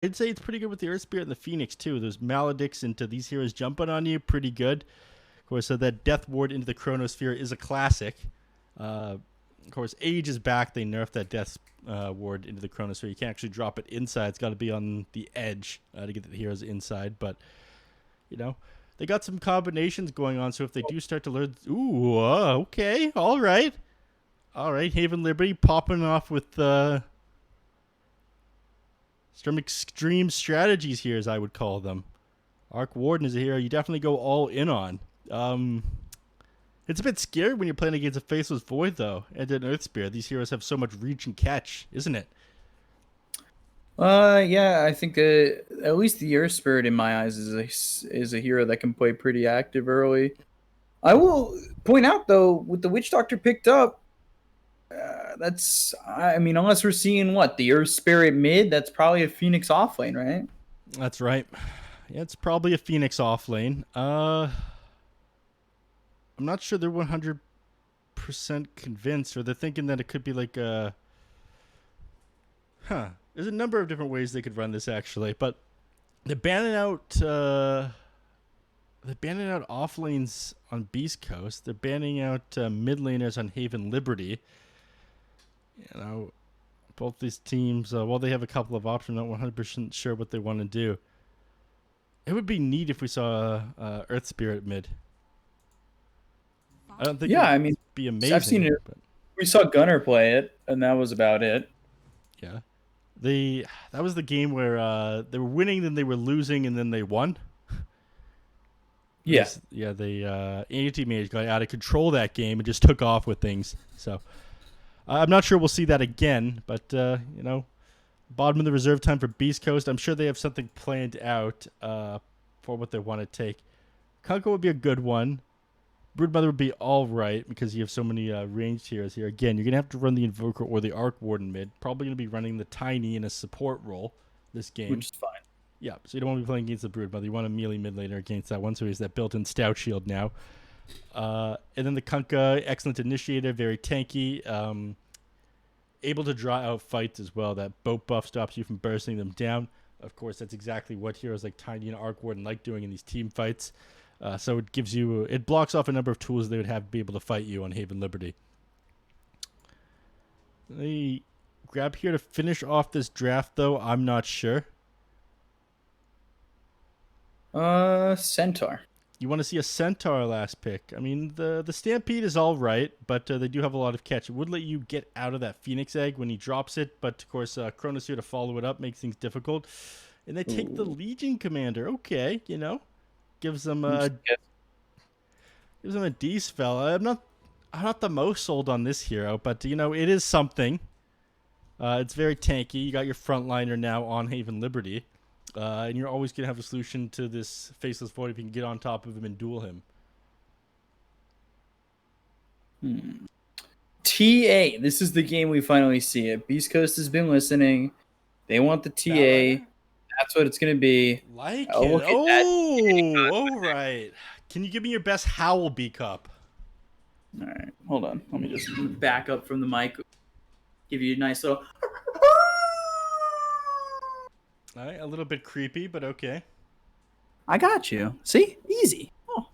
I'd say it's pretty good with the Earth Spirit and the Phoenix too. Those Maledicts into these heroes jumping on you, pretty good. Of course, so that Death Ward into the Chronosphere is a classic. Of course, Age is back. They nerfed that Death Ward into the Chronosphere. You can't actually drop it inside. It's got to be on the edge to get the heroes inside. But, you know, they got some combinations going on. So if they do start to learn... Ooh, okay. All right. All right. Haven Liberty popping off with some extreme strategies here, as I would call them. Arc Warden is a hero you definitely go all in on. It's a bit scary when you're playing against a Faceless Void, though, and an Earth Spirit. These heroes have so much reach and catch, isn't it? Yeah, I think at least the Earth Spirit in my eyes is a hero that can play pretty active early. I will point out though, with the Witch Doctor picked up, I mean, unless we're seeing what the Earth Spirit mid, that's probably a Phoenix off lane, right? That's right. Yeah, it's probably a Phoenix off lane. I'm not sure they're 100% convinced, or they're thinking that it could be like a... There's a number of different ways they could run this, actually, but they're banning out... they're banning out off lanes on Beast Coast. They're banning out mid laners on Haven Liberty. You know, both these teams, while they have a couple of options, not 100% sure what they want to do. It would be neat if we saw Earth Spirit mid. I don't think Yeah, it I would mean, be amazing. I've seen it. But We saw Gunner play it, and that was about it. yeah, that was the game where they were winning, then they were losing, and then they won. Yeah. Yeah. The anti-mage got out of control that game and just took off with things. So I'm not sure we'll see that again. But you know, bottom of the reserve time for Beast Coast. I'm sure they have something planned out for what they want to take. Kunko would be a good one. Broodmother would be all right because you have so many ranged heroes here. Again, you're going to have to run the Invoker or the Arc Warden mid. Probably going to be running the Tiny in a support role this game. Which is fine. Yeah, so you don't want to be playing against the Broodmother. You want a melee mid laner against that one, so he's that built-in Stout Shield now. And then the Kunkka, excellent initiator, very tanky. Able to draw out fights as well. That boat buff stops you from bursting them down. Of course, that's exactly what heroes like Tiny and Arc Warden like doing in these team fights. So it gives you, it blocks off a number of tools they would have to be able to fight you on Haven Liberty. They grab here to finish off this draft, though. I'm not sure. Centaur. You want to see a Centaur last pick. I mean, the Stampede is all right, but they do have a lot of catch. It would let you get out of that Phoenix Egg when he drops it, but of course, Chronosphere to follow it up makes things difficult. And they take the Legion Commander. Okay, you know, gives them a D spell. I'm not the most sold on this hero, but you know, it is something. It's very tanky. You got your frontliner now on Haven Liberty. And you're always going to have a solution to this Faceless Void if you can get on top of him and duel him. TA. This is the game we finally see it. Beast Coast has been listening. They want the TA. That's what it's going to be. Like it. Oh, all right. Can you give me your best howl, Bkop? All right. Hold on. Let me just back up from the mic. Give you a nice little... All right, a little bit creepy, but okay. I got you. See? Easy. Oh.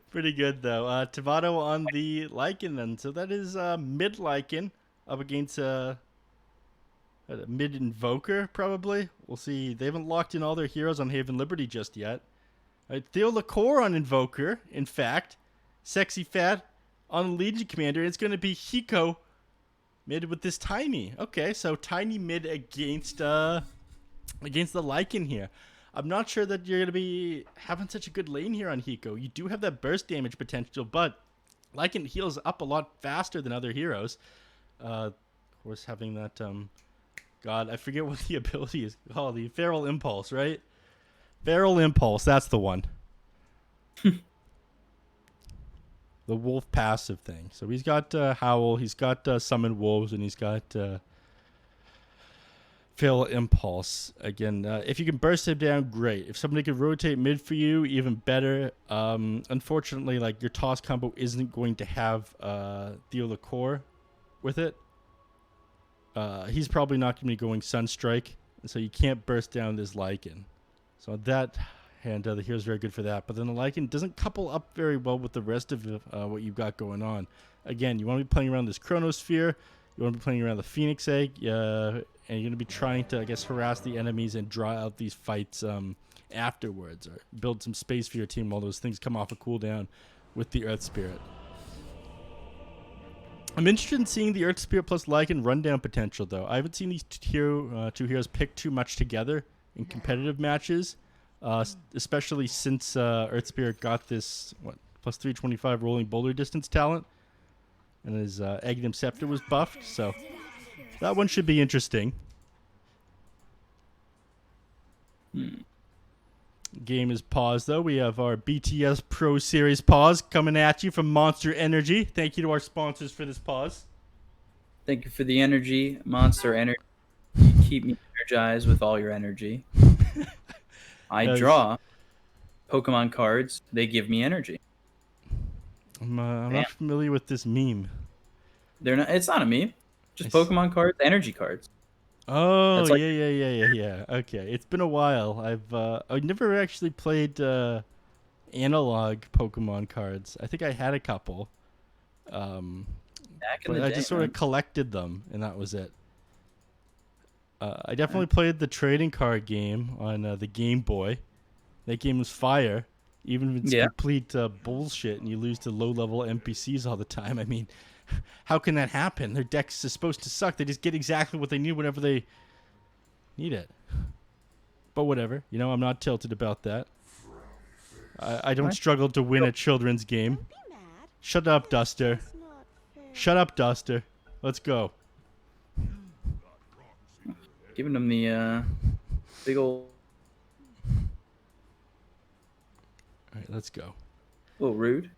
Pretty good, though. Tavato on the Lycan, then. So that is mid Lycan up against a mid Invoker, probably. We'll see. They haven't locked in all their heroes on Haven Liberty just yet. All right, Theo Lacour on Invoker, in fact. Sexy Fat on Legion Commander. It's going to be Hiko mid with this Tiny. Okay, so Tiny mid against the Lycan here. I'm not sure that you're going to be having such a good lane here on Hiko. You do have that burst damage potential, but Lycan heals up a lot faster than other heroes. Of course, having that... God, I forget what the ability is called. The Feral Impulse, right? Feral Impulse, that's the one. The wolf passive thing. So he's got Howl, he's got Summon Wolves, and he's got Feral Impulse. Again, if you can burst him down, great. If somebody can rotate mid for you, even better. Unfortunately, like your toss combo isn't going to have Theo Lacour with it. he's probably not going to be going Sunstrike, and so you can't burst down this Lycan. So on that hand, the hero's very good for that. But then the Lycan doesn't couple up very well with the rest of what you've got going on. Again, you want to be playing around this Chronosphere, you want to be playing around the Phoenix Egg, and you're going to be trying to, I guess, harass the enemies and draw out these fights afterwards, or build some space for your team while those things come off a cooldown with the Earth Spirit. I'm interested in seeing the Earth Spirit plus Lycan rundown potential, though. I haven't seen these two heroes pick too much together in competitive matches, especially since Earth Spirit got this plus 325 rolling boulder distance talent, and his Aghanim Scepter was buffed, so that one should be interesting. Game is paused, though. We have our BTS Pro Series pause coming at you from Monster Energy. Thank you to our sponsors for this pause. Thank you for the energy, Monster Energy. You keep me energized with all your energy. I draw Pokemon cards. They give me energy. I'm not familiar with this meme. They're not. It's not a meme. Just Pokemon cards, energy cards. Oh, like, yeah. Okay, it's been a while. I've never actually played analog Pokemon cards. I think I had a couple. Back in but the I day, just sort of collected them, and that was it. I definitely played the trading card game on the Game Boy. That game was fire, even if it's complete bullshit and you lose to low-level NPCs all the time. I mean, how can that happen? Their decks are supposed to suck. They just get exactly what they need whenever they need it. But whatever. You know, I'm not tilted about that. I don't struggle to win a children's game. Shut up, Duster. Shut up, Duster. Let's go. Giving them the big old... All right, let's go. A little rude.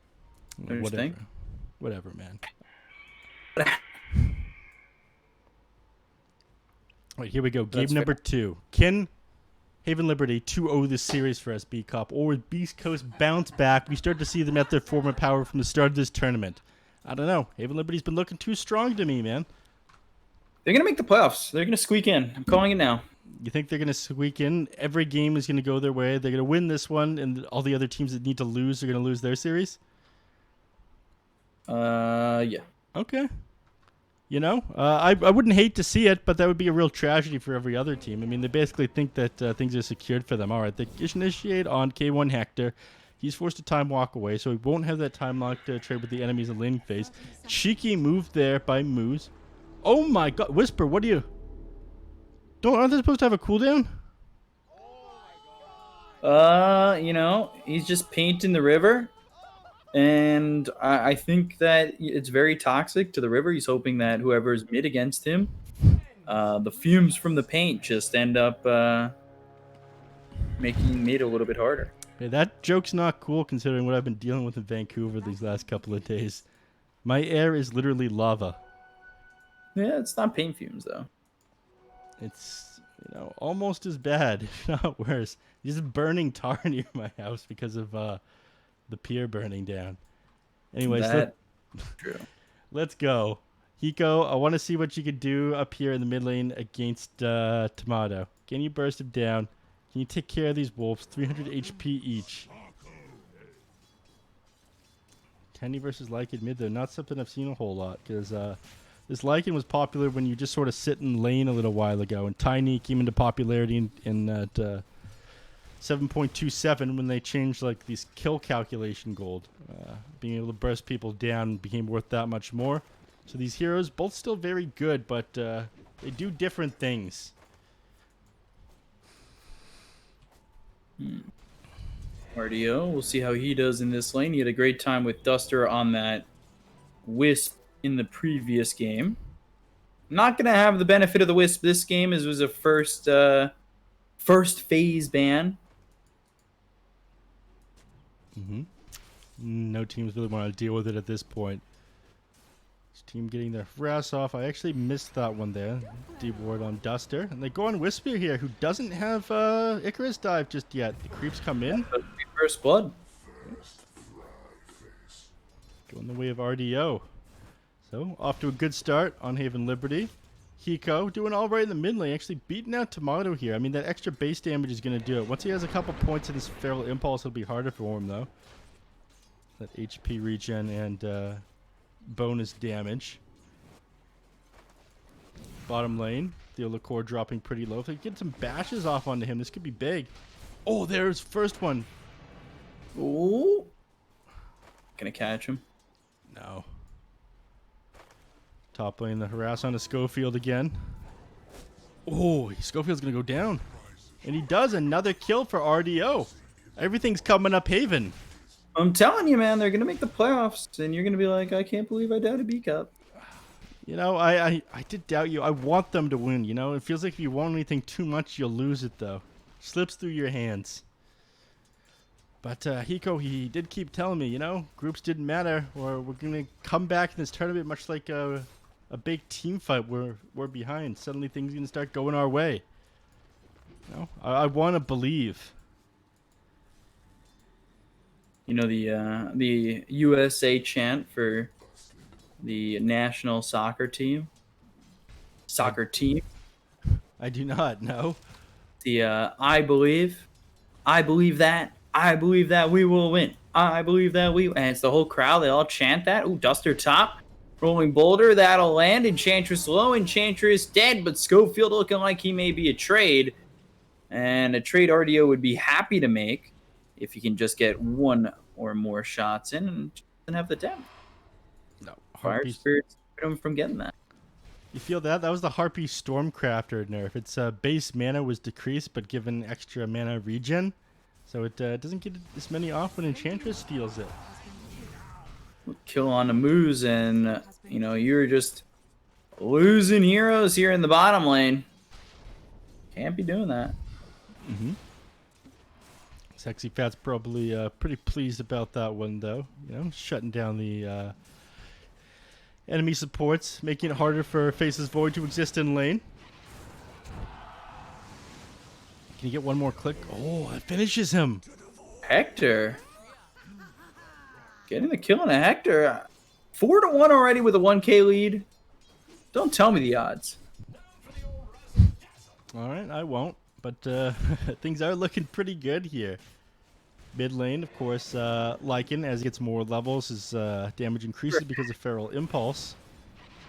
Whatever, man. Right, here we go. Game number 2. Can Haven Liberty 2-0 this series for us, Bkop? Or with Beast Coast bounce back, we start to see them at their form of power from the start of this tournament? I don't know. Haven Liberty's been looking too strong to me, man. They're going to make the playoffs. They're going to squeak in. I'm calling it now. You think they're going to squeak in? Every game is going to go their way. They're going to win this one, and all the other teams that need to lose are going to lose their series? Yeah. Okay. You know, I wouldn't hate to see it, but that would be a real tragedy for every other team. I mean, they basically think that things are secured for them. All right, they initiate on K1 Hector. He's forced to time walk away, so he won't have that time lock to trade with the enemies in laning phase. Cheeky move there by Moose. Oh my god, Whisper, what do you... Aren't they supposed to have a cooldown? You know, he's just painting the river. And I think that it's very toxic to the river. He's hoping that whoever's mid against him, the fumes from the paint just end up making mid a little bit harder. Hey, that joke's not cool considering what I've been dealing with in Vancouver these last couple of days. My air is literally lava. Yeah, it's not paint fumes, though. It's, you know, almost as bad, if not worse. There's burning tar near my house because of the pier burning down. Anyways, true. Let's go. Hiko, I want to see what you can do up here in the mid lane against Tomato. Can you burst him down? Can you take care of these wolves? 300 HP each. Tenny versus Lycan mid, though. Not something I've seen a whole lot, because this Lycan was popular when you just sort of sit in lane a little while ago, and Tiny came into popularity in that 7.27 when they changed like these kill calculation gold. Being able to burst people down became worth that much more. So these heroes, both still very good, but they do different things. RDO, we'll see how he does in this lane. He had a great time with Duster on that Wisp in the previous game. Not going to have the benefit of the Wisp this game, as it was a first phase ban. No teams really want to deal with it at this point. This team getting their harass off. I actually missed that one there. Deep ward on Duster. And they go on Whisper here, who doesn't have Icarus dive just yet. The creeps come in. First blood. Go in the way of RDO. So, off to a good start on Haven Liberty. Hiko doing all right in the mid lane, actually beating out Tomato here. I mean, that extra base damage is going to do it. Once he has a couple points in his Feral Impulse, it'll be harder for him, though. That HP regen and bonus damage. Bottom lane, Theolicore dropping pretty low. If they get some bashes off onto him, this could be big. Oh, there's first one. Ooh. Gonna catch him. No. Top lane, the harass on the Schofield again. Oh, Schofield's gonna go down. And he does another kill for RDO. Everything's coming up Haven. I'm telling you, man, they're gonna make the playoffs, and you're gonna be like, I can't believe I doubted Bkop. You know, I did doubt you. I want them to win, you know? It feels like if you want anything too much, you'll lose it, though. Slips through your hands. But Hiko, he did keep telling me, you know, groups didn't matter, or we're going to come back in this tournament much like a big team fight. We're behind. Suddenly things are going to start going our way. You know, I want to believe. You know, the USA chant for the national soccer team? Soccer team? I do not know. The I believe that we will win. I believe that we, and it's the whole crowd. They all chant that. Ooh, Duster top, rolling boulder, that'll land. Enchantress low, Enchantress dead, but Schofield looking like he may be a trade, and a trade RDO would be happy to make if he can just get one or more shots in and have the depth. No, Fire Spirit's him from getting that. You feel that? That was the Harpy Stormcrafter nerf. Its base mana was decreased, but given extra mana regen. So it doesn't get as many off when Enchantress steals it. Kill on the moves, and you know, you're just losing heroes here in the bottom lane. Can't be doing that. Mm-hmm. Sexy Fat's probably pretty pleased about that one, though. You know, shutting down the enemy supports, making it harder for Faceless Void to exist in lane. Can you get one more click? Oh, that finishes him. Hector. Getting the kill on a Hector. 4-1 already with a 1k lead. Don't tell me the odds. All right, I won't. But things are looking pretty good here. Mid lane, of course, Lycan, as he gets more levels, his damage increases because of Feral Impulse.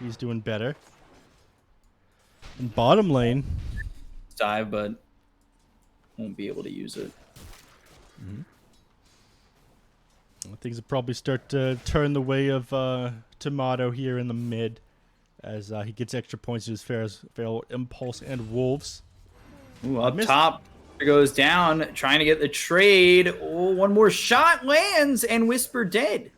He's doing better. And bottom lane... Dive, but won't be able to use it. Mm-hmm. Well, things will probably start to turn the way of Tomato here in the mid, as he gets extra points to his Feral Impulse and Wolves. Ooh, up top, goes down, trying to get the trade. Oh, one more shot lands, and Whisper dead.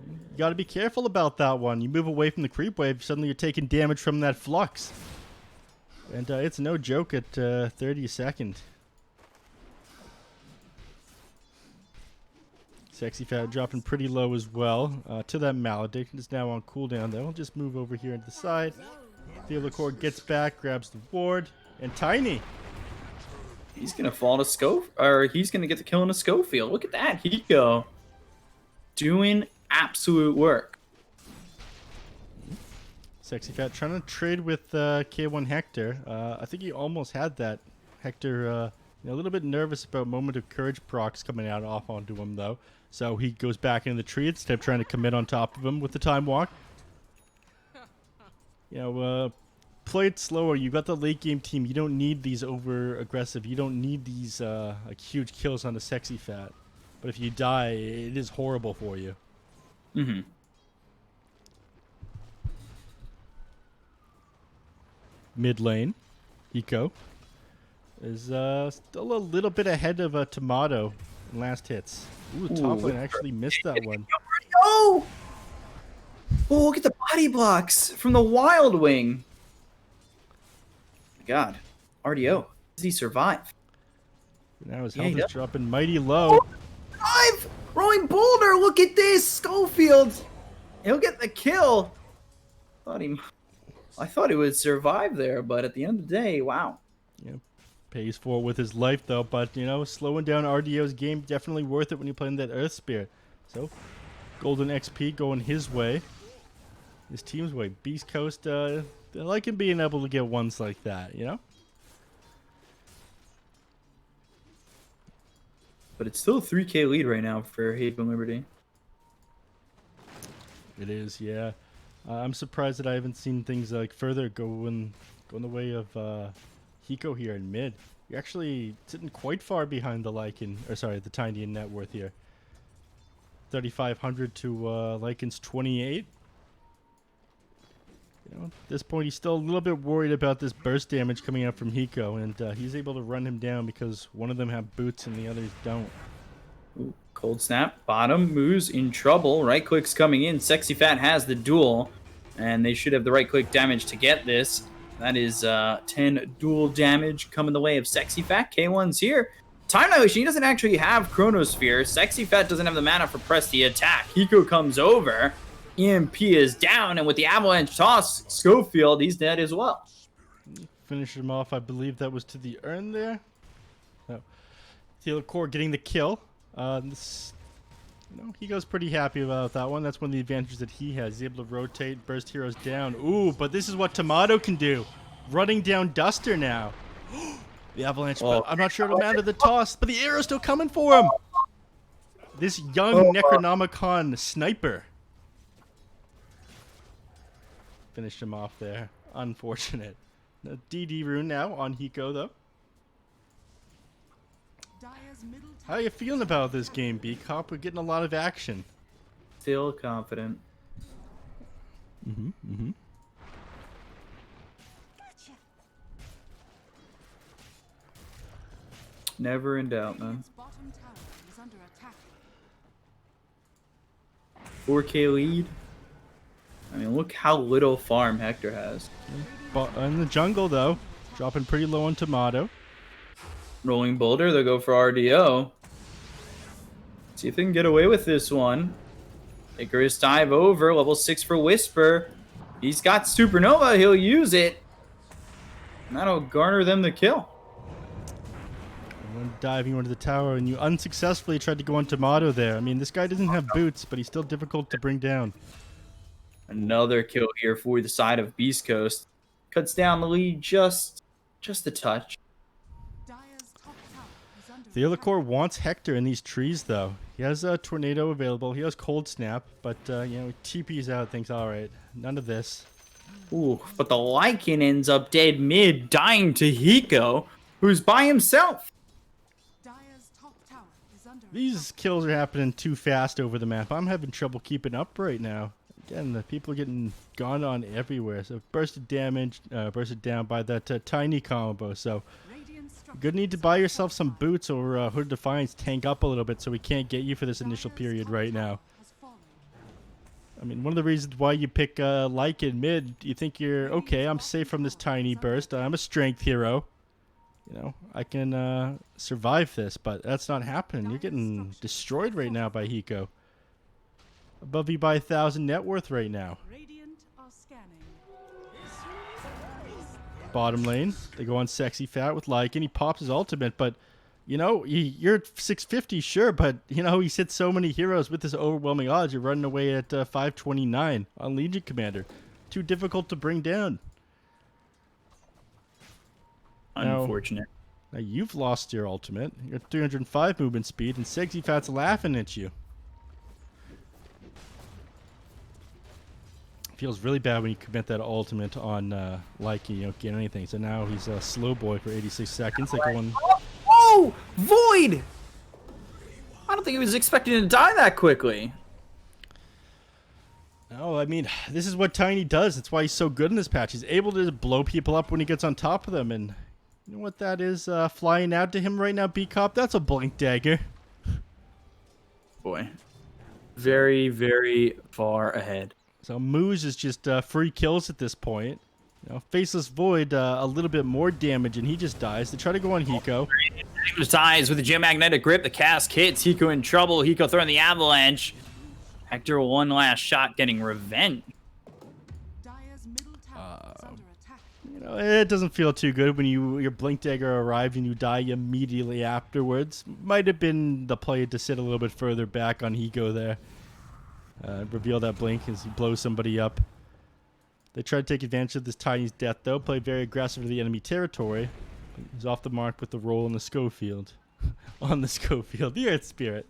You got to be careful about that one. You move away from the creep wave, suddenly you're taking damage from that flux. And it's no joke at 32nd. Sexy Fat dropping pretty low as well. To that Malediction is now on cooldown, though. We'll just move over here into the side. Theolicore gets back, grabs the ward, and Tiny. He's gonna fall to Schofield, or he's gonna get the kill on a Schofield. Look at that, Hiko doing absolute work. Sexy Fat trying to trade with K1 Hector. I think he almost had that. Hector, a little bit nervous about Moment of Courage procs coming out off onto him, though. So he goes back into the tree instead of trying to commit on top of him with the time walk. Play it slower. You got the late game team. You don't need these over aggressive. You don't need these like huge kills on the Sexy Fat. But if you die, it is horrible for you. Mm-hmm. Mid lane, Hiko is still a little bit ahead of Tomato in last hits. Ooh, top lane actually missed that one. Oh! Oh, look at the body blocks from the Wild Wing. God, RDO, does he survive? Now his health is dropping mighty low. Drive! Rolling boulder, look at this! Schofield! He'll get the kill. I thought he would survive there, but at the end of the day, wow. Yeah, pays for it with his life, though. But, slowing down RDO's game, definitely worth it when you're playing that Earth Spirit. So, Golden XP going his way. His team's way. Beast Coast They like him being able to get ones like that, you know? But it's still a 3K lead right now for Haven Liberty. It is, yeah. I'm surprised that I haven't seen things like further go in the way of Hiko here in mid. You're actually sitting quite far behind the the Tiny and Net Worth here. 3,500 to Lycan's 28. You know, at this point, he's still a little bit worried about this burst damage coming out from Hiko, and he's able to run him down because one of them have boots and the others don't. Ooh, cold snap. Bottom. Moose in trouble. Right click's coming in. Sexy Fat has the duel, and they should have the right click damage to get this. That is 10 dual damage coming the way of Sexy Fat. K1's here. Time Dilation, he doesn't actually have Chronosphere. Sexy Fat doesn't have the mana for press the attack. Hiko comes over. EMP is down, and with the avalanche toss, Schofield, he's dead as well. Finish him off. I believe that was to the urn there. No. Teal Core getting the kill. He goes pretty happy about that one. That's one of the advantages that he has. He's able to rotate, burst heroes down. Ooh, but this is what Tomato can do. Running down Duster now. The avalanche, but I'm not sure it'll matter the toss, but the arrow's still coming for him. This young Necronomicon sniper. Finished him off there. Unfortunate. The DD rune now on Hiko, though. How are you feeling about this game, Bkop? We're getting a lot of action. Still confident. Never in doubt, man. 4K lead. I mean, look how little farm Hector has. But in the jungle, though, dropping pretty low on Tomato. Rolling Boulder, they'll go for RDO. See if they can get away with this one. Icarus dive over, level 6 for Whisper. He's got Supernova, he'll use it. And that'll garner them the kill. Diving onto the tower, and you unsuccessfully tried to go on Tomato there. I mean, this guy doesn't have boots, but he's still difficult to bring down. Another kill here for the side of Beast Coast. Cuts down the lead just a touch. The other core wants Hector in these trees, though. He has a tornado available. He has cold snap, but TP's out. Thinks, all right, none of this. Ooh, but the Lycan ends up dead mid, dying to Hiko, who's by himself. These kills are happening too fast over the map. I'm having trouble keeping up right now. Again, the people are getting gone on everywhere. So bursted damage, bursted down by that tiny combo. So you're gonna need to buy yourself some boots, or Hood of Defiance tank up a little bit so we can't get you for this initial period right now. I mean, one of the reasons why you pick Lycan mid, you think you're okay. I'm safe from this tiny burst. I'm a strength hero. You know, I can survive this, but that's not happening. You're getting destroyed right now by Hiko. Above you by 1,000 net worth right now. Bottom lane, they go on Sexy Fat with Lycan. He pops his ultimate, but you know, you're at 650, sure, but you know, he's hit so many heroes with this overwhelming odds. You're running away at 529 on Legion Commander. Too difficult to bring down. Unfortunate. Now you've lost your ultimate. You're at 305 movement speed, and Sexy Fat's laughing at you. Feels really bad when you commit that ultimate on Lycan, you don't get anything. So now he's a slow boy for 86 seconds. Like one. Oh, Void! I don't think he was expecting to die that quickly. No, I mean, this is what Tiny does. That's why he's so good in this patch. He's able to blow people up when he gets on top of them. And you know what that is flying out to him right now, Bkop? That's a blink dagger. Boy. Very, very far ahead. So Moose is just free kills at this point. You know, Faceless Void, a little bit more damage, and he just dies. They try to go on Hiko. Ties with the Geomagnetic Grip. The cast hits. Hiko in trouble. Hiko throwing the avalanche. Hector one last shot, getting revenge. You know, it doesn't feel too good when your blink dagger arrived and you die immediately afterwards. Might have been the play to sit a little bit further back on Hiko there. Reveal that blink as he blows somebody up. They try to take advantage of this Tiny's death, though. Play very aggressive to the enemy territory. He's off the mark with the roll on the Schofield. On the Schofield, the Earth Spirit.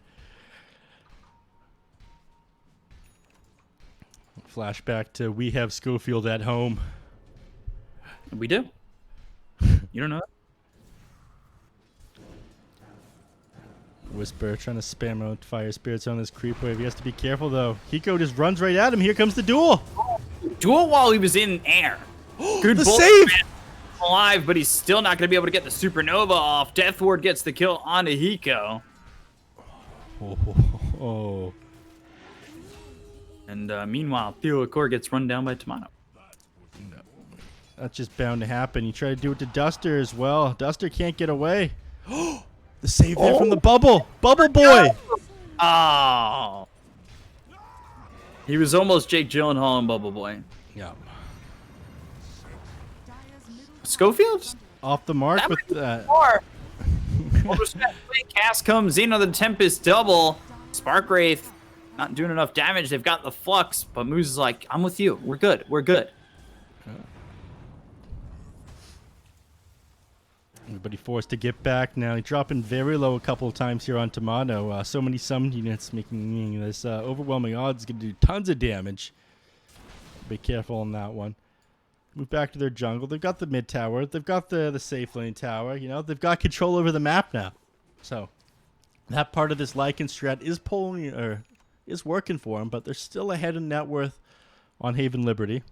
Flashback to we have Schofield at home. We do. You don't know that? Whisper trying to spam out fire spirits on this creep wave. He has to be careful though. Hiko just runs right at him. Here comes the duel. Duel while he was in air. Good the bullet, save! man. Alive, but he's still not going to be able to get the supernova off. Death Ward gets the kill onto Hiko. Oh. And meanwhile, Theoakor gets run down by Tomato. That's just bound to happen. You try to do it to Duster as well. Duster can't get away. The save there from the bubble. Bubble boy. Oh. He was almost Jake Gyllenhaal and Bubble Boy. Yeah. Schofield? Off the mark That with might be that. more. Cast comes in on the Tempest double. Spark Wraith not doing enough damage. They've got the Flux, but Moose is like, I'm with you. We're good. We're good. Everybody forced to get back now. He's dropping very low a couple of times here on Tomato. So many summoned units making this overwhelming odds going to do tons of damage. Be careful on that one. Move back to their jungle. They've got the mid tower. They've got the safe lane tower. You know, they've got control over the map now. So that part of this Lycan strat is working for them, but they're still ahead in net worth on Haven Liberty.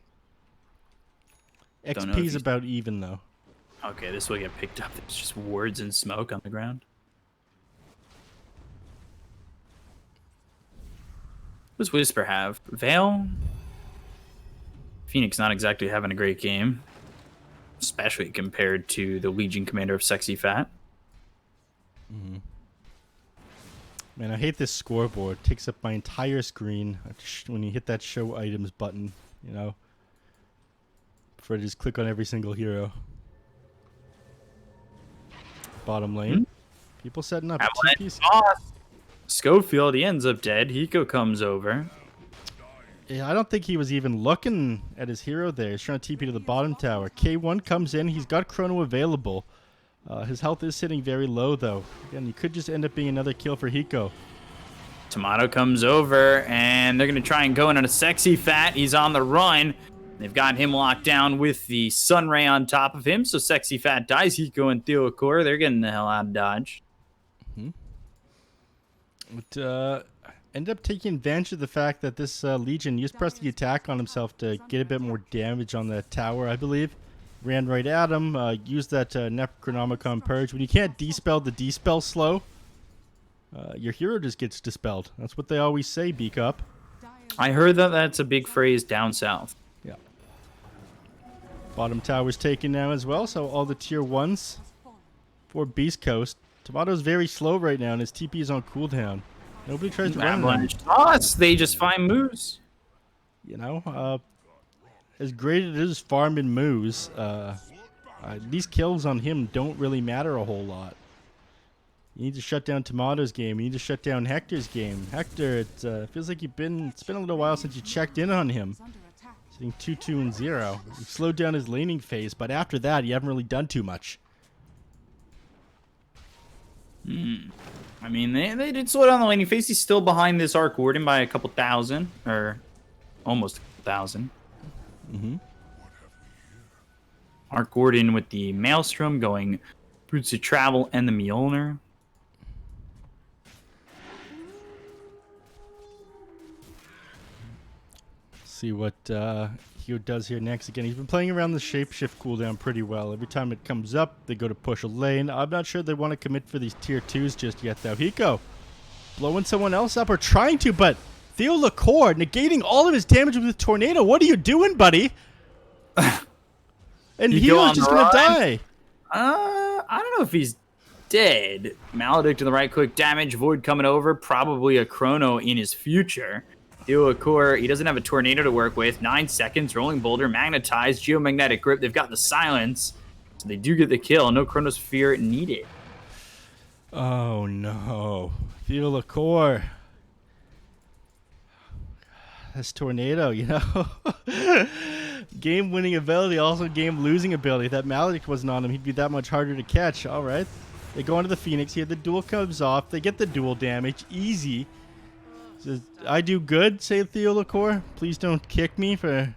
XP is about even though. Okay, this will get picked up. There's just words and smoke on the ground. What does Whisper have? Veil? Phoenix not exactly having a great game. Especially compared to the Legion commander of Sexy Fat. Mm-hmm. Man, I hate this scoreboard. It takes up my entire screen when you hit that show items button, you know. Prefer to just click on every single hero. Bottom lane. People setting up. Schofield, he ends up dead. Hiko comes over. Yeah, I don't think he was even looking at his hero there. He's trying to TP to the bottom tower. K1 comes in. He's got Chrono available. His health is sitting very low, though. Again, you could just end up being another kill for Hiko. Tomato comes over, and they're going to try and go in on a Sexy Fat. He's on the run. They've got him locked down with the Sunray on top of him, so Sexy Fat dies. Hiko and Theoakor, they're getting the hell out of Dodge. But, end up taking advantage of the fact that this Legion used press the attack on himself to get a bit more damage on the tower, I believe. Ran right at him, used that Necronomicon Purge. When you can't dispel the dispel slow, your hero just gets dispelled. That's what they always say, Bkop. I heard that that's a big phrase down south. Yeah. Bottom tower's taken now as well, so all the tier 1s for Beast Coast. Tomato's very slow right now, and his TP is on cooldown. Nobody tries to run him. They just find Moose. You know, as great as it is farming Moose, these kills on him don't really matter a whole lot. You need to shut down Tomato's game. You need to shut down Hector's game. Hector, it feels like it's been a little while since you checked in on him. Sitting 2-2-0. You've slowed down his laning phase, but after that, you haven't really done too much. I mean, they did slow down the laning phase. He's still behind this Arc Warden by a couple thousand, or almost a couple thousand. Arc Warden with the Maelstrom going Boots of Travel and the Mjolnir. See what Hugh does here next. Again, he's been playing around the shapeshift cooldown pretty well. Every time it comes up, they go to push a lane. I'm not sure they want to commit for these tier 2s just yet, though. Hiko blowing someone else up, or trying to, but Theoakor negating all of his damage with Tornado. What are you doing, buddy? And Hiko's just going to die. I don't know if he's dead. Maledict to the right click damage. Void coming over. Probably a Chrono in his future. Theoakor, he doesn't have a Tornado to work with. 9 seconds. Rolling Boulder. Magnetized. Geomagnetic Grip. They've got the Silence. So they do get the kill. No Chronosphere needed. Oh, no. Theoakor. This Tornado, you know. Game-winning ability, also game-losing ability. If that Malik wasn't on him, he'd be that much harder to catch. All right. They go into the Phoenix here. The duel comes off. They get the duel damage. Easy. Says, I do good, say Theo LaCour. Please don't kick me for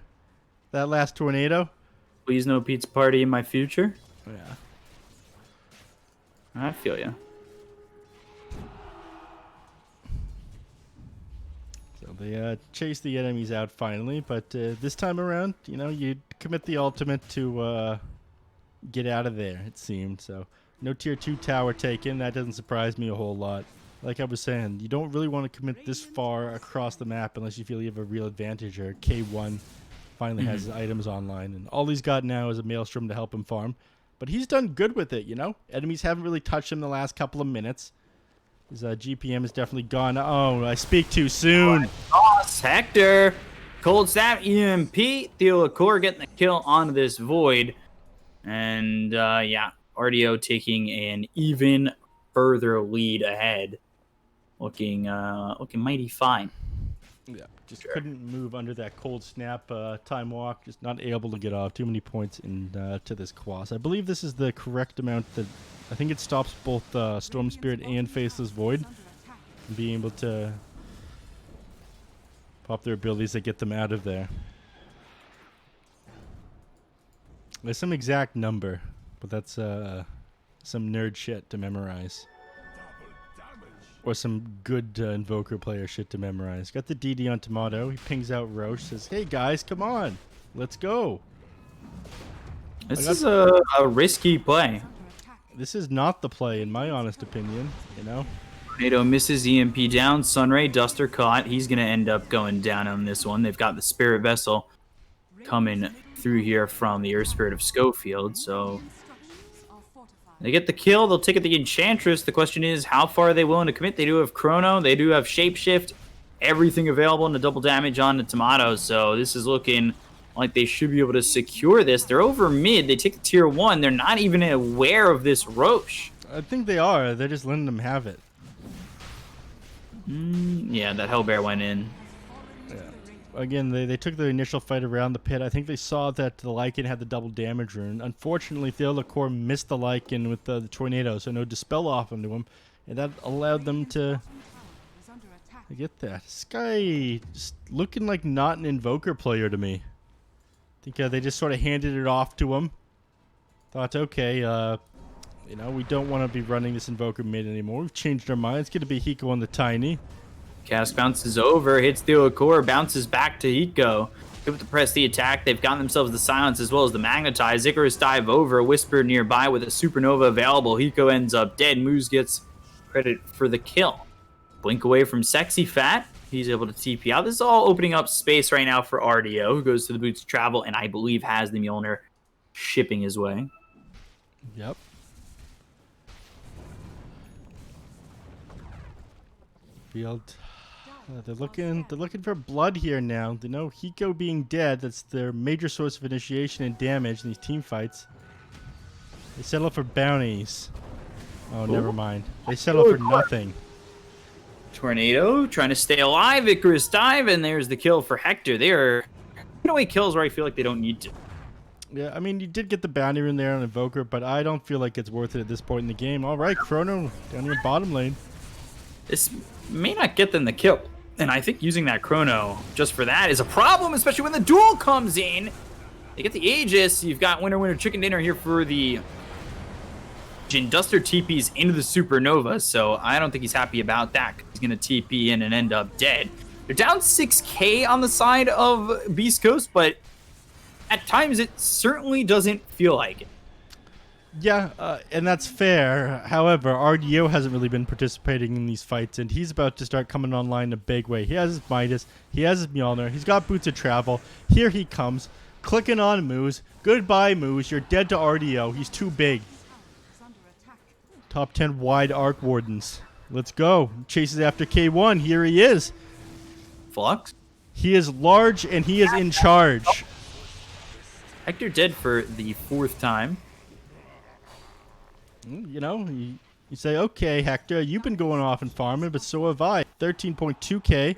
that last tornado. Please no pizza party in my future. Yeah. I feel you. So they chase the enemies out finally, but this time around, you know, you commit the ultimate to get out of there, it seemed. So no tier 2 tower taken. That doesn't surprise me a whole lot. Like I was saying, you don't really want to commit this far across the map unless you feel you have a real advantage, or K1 finally has his items online. And all he's got now is a Maelstrom to help him farm. But he's done good with it, you know? Enemies haven't really touched him the last couple of minutes. His GPM is definitely gone. Oh, I speak too soon. Boss, Hector. Cold Snap, EMP. Theo LaCour getting the kill onto this Void. And, yeah, RDO taking an even further lead ahead. Looking mighty fine. Yeah, just couldn't move under that cold snap time walk. Just not able to get off. Too many points to this Quas. I believe this is the correct amount that I think it stops both Storm Spirit and Faceless Void from being able to pop their abilities that get them out of there. There's some exact number, but that's some nerd shit to memorize. Or some good Invoker player shit to memorize. Got the DD on Tomato. He pings out Roche. Says, hey guys, come on. Let's go. This is a risky play. This is not the play, in my honest opinion. You know? Tornado misses, EMP down. Sunray, Duster caught. He's going to end up going down on this one. They've got the Spirit Vessel coming through here from the Earth Spirit of Schofield. So they get the kill. They'll take it the Enchantress. The question is, how far are they willing to commit? They do have Chrono. They do have Shapeshift. Everything available in the double damage on the Tomatoes. So this is looking like they should be able to secure this. They're over mid. They take the tier 1. They're not even aware of this Roche. I think they are. They're just letting them have it. Yeah, that Hellbear went in. Yeah. Again, they took the initial fight around the pit. I think they saw that the Lycan had the double damage rune. Unfortunately, Theo LaCour missed the Lycan with the tornado, so no Dispel off into him. And that allowed them to get that. This guy just looking like not an Invoker player to me. I think they just sort of handed it off to him. Thought, okay, you know, we don't want to be running this Invoker mid anymore. We've changed our mind. It's going to be Hiko on the Tiny. Cast bounces over, hits Theo LaCour, bounces back to Hiko. Able to press the attack. They've gotten themselves the silence as well as the magnetize. Icarus dive over, Whisper nearby with a supernova available. Hiko ends up dead. Moose gets credit for the kill. Blink away from Sexy Fat. He's able to TP out. This is all opening up space right now for RDO, who goes to the Boots of Travel and I believe has the Mjolnir shipping his way. Yep. Field. They're looking for blood here now. They know Hiko being dead, that's their major source of initiation and damage in these team fights. They settle for bounties. Oh, never mind. They settle for nothing. Tornado trying to stay alive. Icarus dive, and there's the kill for Hector. They are giving away kills where I feel like they don't need to. Yeah, I mean, you did get the bounty rune there on Invoker, but I don't feel like it's worth it at this point in the game. All right, Chrono down here bottom lane. This may not get them the kill. And I think using that Chrono just for that is a problem, especially when the duel comes in. They get the Aegis. You've got winner, winner, chicken dinner here for the Jin. Duster TPs into the Supernova, so I don't think he's happy about that. He's going to TP in and end up dead. They're down 6k on the side of Beast Coast, but at times it certainly doesn't feel like it. Yeah, and that's fair. However, RDO hasn't really been participating in these fights, and he's about to start coming online in a big way. He has his Midas, he has his Mjolnir, he's got Boots of Travel. Here he comes, clicking on Moose. Goodbye, Moose. You're dead to RDO. He's too big. Top 10 wide Arc Wardens. Let's go. Chases after K1. Here he is. Flux? He is large, and he is in charge. Hector dead for the 4th time. You know, you say, okay, Hector, you've been going off and farming, but so have I. 13.2k.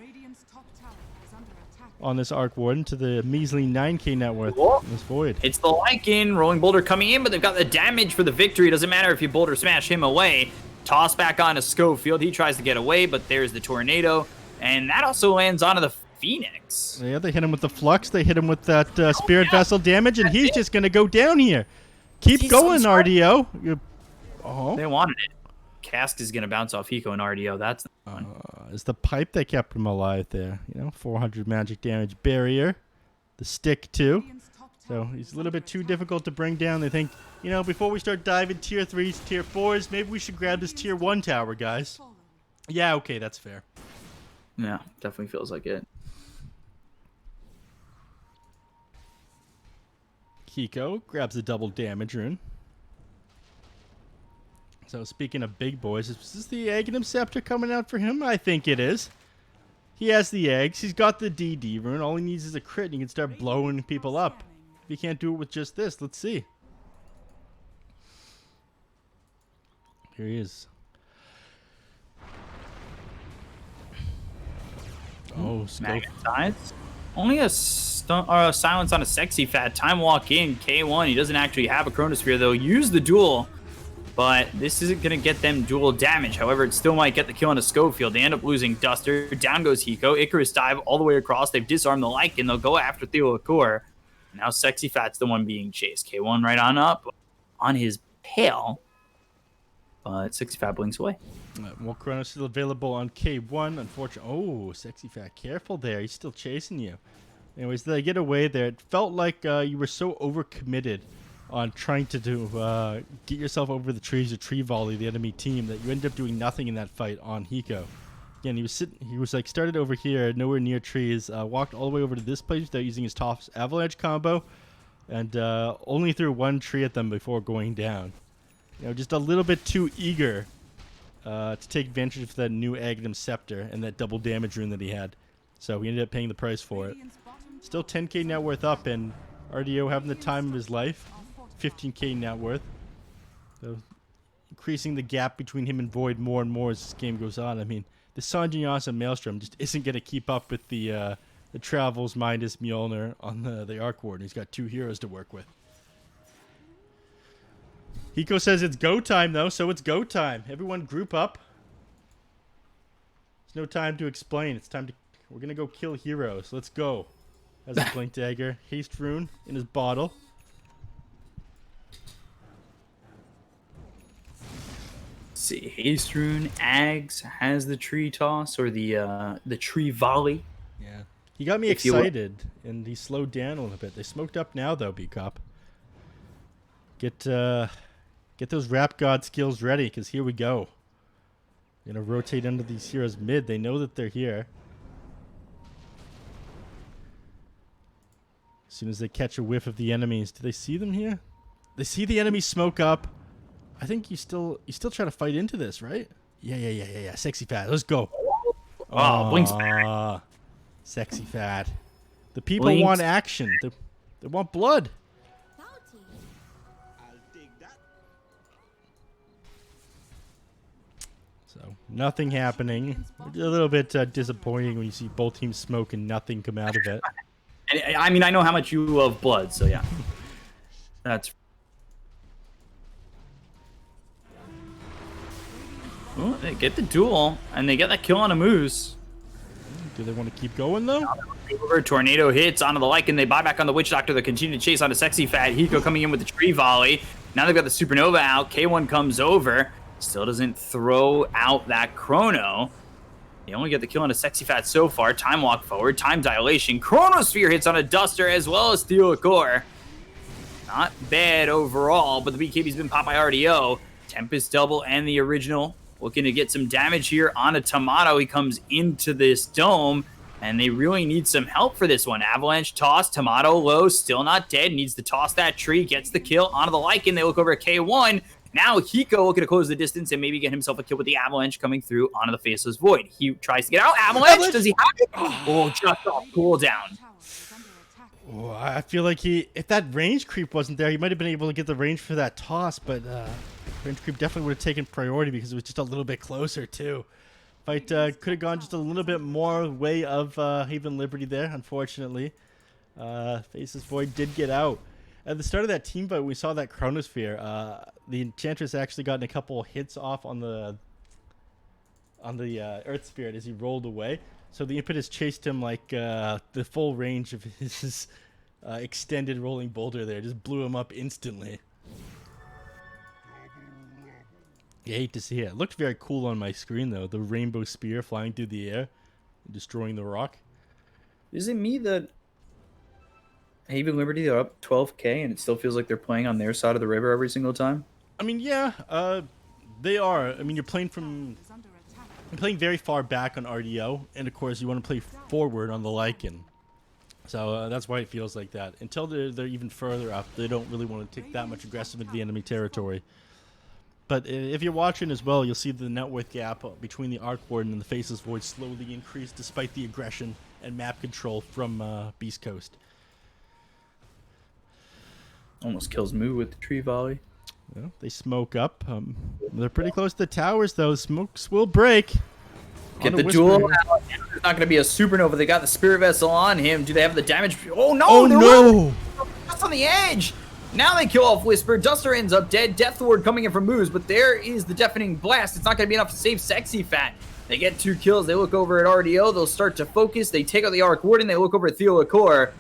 on this Arc Warden to the measly 9k net worth Whoa. in this void. It's the Lycan. Rolling Boulder coming in, but they've got the damage for the victory. Doesn't matter if you Boulder smash him away. Toss back onto Schofield. He tries to get away, but there's the Tornado. And that also lands onto the Phoenix. Yeah, they hit him with the Flux. They hit him with that Spirit Vessel damage, and he's just going to go down here. Keep going, RDO. They wanted it. Cask is going to bounce off Hiko and RDO. That's the one. It's the pipe that kept him alive there. 400 magic damage barrier. The stick, too. So he's a little bit too difficult to bring down. They think, before we start diving tier 3s, tier 4s, maybe we should grab this tier 1 tower, guys. Yeah, okay, that's fair. Yeah, definitely feels like it. Hiko grabs the double damage rune. So speaking of big boys, is this the Aghanim Scepter coming out for him? I think it is. He has the eggs. He's got the DD rune. All he needs is a crit and he can start blowing people up. If he can't do it with just this, let's see. Here he is. Oh, scope. Only a silence on a Sexy Fat. Time walk in. K1. He doesn't actually have a Chronosphere, though. Use the duel. But this isn't going to get them dual damage. However, it still might get the kill on a Schofield. They end up losing Duster. Down goes Hiko. Icarus dive all the way across. They've disarmed the Lycan. They'll go after Theo Akor. Now Sexy Fat's the one being chased. K1 right on up on his pail. But Sexy Fat blinks away. Well, Chrono's still available on K1. Unfortunately. Oh, Sexy Fat. Careful there. He's still chasing you. Anyways, they get away there. It felt like you were so overcommitted on trying to get yourself over the trees or tree volley the enemy team that you ended up doing nothing in that fight on Hiko. Again, he was like started over here, nowhere near trees, walked all the way over to this place without using his Toss Avalanche combo, and only threw one tree at them before going down. Just a little bit too eager to take advantage of that new Aghanim Scepter and that double damage rune that he had. So he ended up paying the price for it. Still 10k net worth up, and RDO having the time of his life. 15k net worth. So increasing the gap between him and Void more and more as this game goes on. I mean, the Sanjinas Maelstrom just isn't going to keep up with the Travels, Mindus, Mjolnir on the Arc Warden. He's got two heroes to work with. Hiko says it's go time, though, so it's go time. Everyone group up. There's no time to explain. It's time to... We're going to go kill heroes. Let's go. Has a Blink Dagger. Haste Rune in his bottle. See, Haste Rune, Ags has the tree toss or the tree volley. Yeah, he got me excited, and he slowed down a little bit. They smoked up now, though, Bkop. Get those Rap God skills ready, because here we go. Gonna rotate under these heroes mid. They know that they're here. As soon as they catch a whiff of the enemies, do they see them here? They see the enemy smoke up. I think you still try to fight into this, right? Yeah. Sexy Fat. Let's go. Oh, Blink's back. Sexy Fat. The people want action. They want blood. So, nothing happening. A little bit disappointing when you see both teams smoke and nothing come out of it. I mean, I know how much you love blood, so yeah. That's... Ooh, they get the duel, and they get that kill on a Moose. Do they want to keep going, though? Tornado hits onto the Lycan. They buy back on the Witch Doctor. They continue to chase onto Sexy Fat. Hiko coming in with the tree volley. Now they've got the Supernova out. K1 comes over. Still doesn't throw out that Chrono. They only get the kill on a Sexy Fat so far. Time walk forward. Time dilation. Chronosphere hits on a Duster as well as Theo Akor. Not bad overall, but the BKB's been popped by RDO. Tempest double and the original. Looking to get some damage here on a Tomato. He comes into this dome, and they really need some help for this one. Avalanche toss, Tomato low, still not dead. Needs to toss that tree, gets the kill onto the Lycan. They look over at K1. Now Hiko looking to close the distance and maybe get himself a kill with the Avalanche coming through onto the Faceless Void. He tries to get out. Avalanche, does he have it? Oh, just off cooldown. Oh, I feel like if that range creep wasn't there, he might have been able to get the range for that toss, but range creep definitely would have taken priority because it was just a little bit closer, too. Fight could have gone just a little bit more way of Haven Liberty there, unfortunately. Faces Void did get out. At the start of that team fight, we saw that Chronosphere. The Enchantress actually gotten a couple hits off on the Earth Spirit as he rolled away. So the Impetus chased him like the full range of his extended rolling boulder there. Just blew him up instantly. You hate to see it. It looked very cool on my screen, though. The rainbow spear flying through the air, destroying the rock. Is it me that Haven Liberty, they're up 12K and it still feels like they're playing on their side of the river every single time? I mean, yeah, they are. I mean, you're playing very far back on RDO, and of course you want to play forward on the Lycan. So that's why it feels like that. Until they're even further up, they don't really want to take that much aggressive into the enemy territory. But if you're watching as well, you'll see the net worth gap between the Arc Warden and the Faceless Void slowly increase despite the aggression and map control from Beast Coast. Almost kills Moo with the tree volley. Well, they smoke up. They're pretty close to the towers, though. Smokes will break. Get the duel out. There's not going to be a supernova. They got the Spirit Vessel on him. Do they have the damage? Oh, no. Oh, no. Just on the edge. Now they kill off Whisper. Duster ends up dead. Death Ward coming in from Moose, but there is the Deafening Blast. It's not going to be enough to save Sexy Fat. They get 2 kills. They look over at RDO. They'll start to focus. They take out the Arc Warden. They look over at Theolacor.